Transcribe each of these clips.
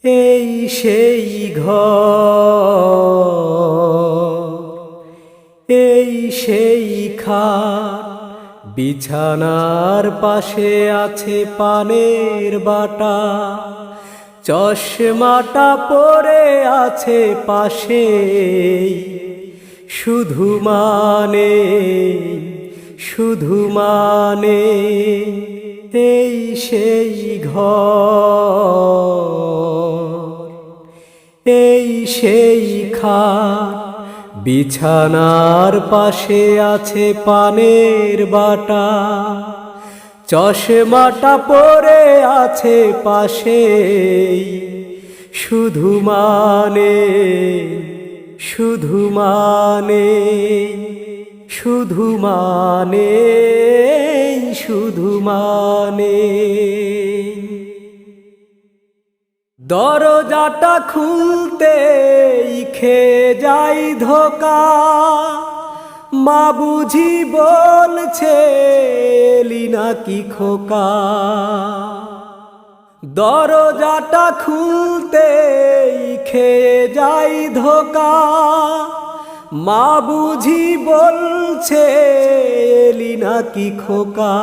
এই সেই ঘর, এই সেই খাট, বিছানার পাশে আছে পানের বাটা, চশমাটা পরে আছে পাশে, শুধু মানে শুধু মানে এই সেই ঘর, এই সেই খাট, বিছানার পাশে আছে পানের বাটা, চশমাটা পরে আছে পাশে, শুধু মানে শুধু মানে শুধু মানে শুধু মানে দরজাটা খুলতেই খেয়ে যাই ধোকা, মা বুঝি বলছে এলি নাকি খোকা। দরজাটা খুলতেই খেয়ে যাই ধোকা, মা বুঝি বলছে এলি নাকি খোকা।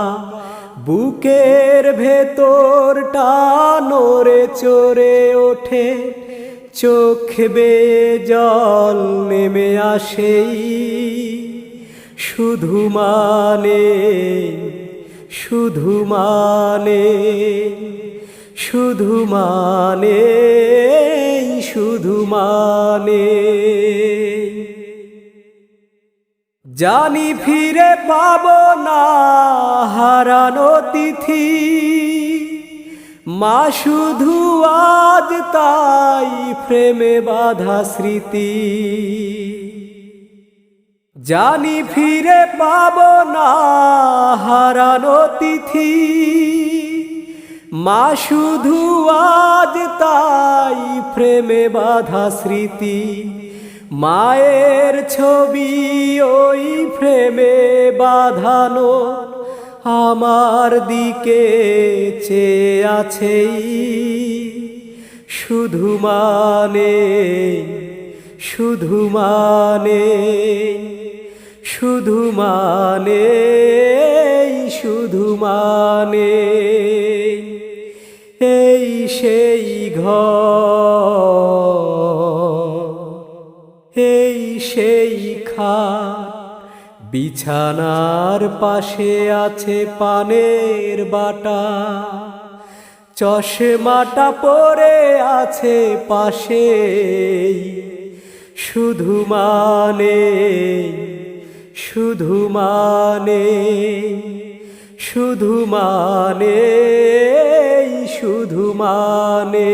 বুকের ভেতরটা নড়ে চড়ে ওঠে, চোখ বেয়ে জল নেমে আসেই, শুধু মানে শুধু মানে শুধু মানে শুধু মানে জানি ফিরে পাবো না হারানো তিথি, মা শুধু আজ তাই প্রেমে বাঁধা স্মৃতি। জানি ফিরে পাবো না হারানো তিথি, মা শুধু আজ তাই প্রেমে বাঁধা স্মৃতি। মায়ের ছবি ওই ফ্রেমে বাঁধানো, আমার দিকে চেয়ে আছেই, শুধু মানে শুধু মানে শুধু মানে শুধু মানে এই সেই ঘর, এই সেই খাট, বিছানার পাশে আছে পানের বাটা, চশমাটা পরে আছে পাশে, শুধু মানে শুধু মানে শুধু মানে শুধু মানে।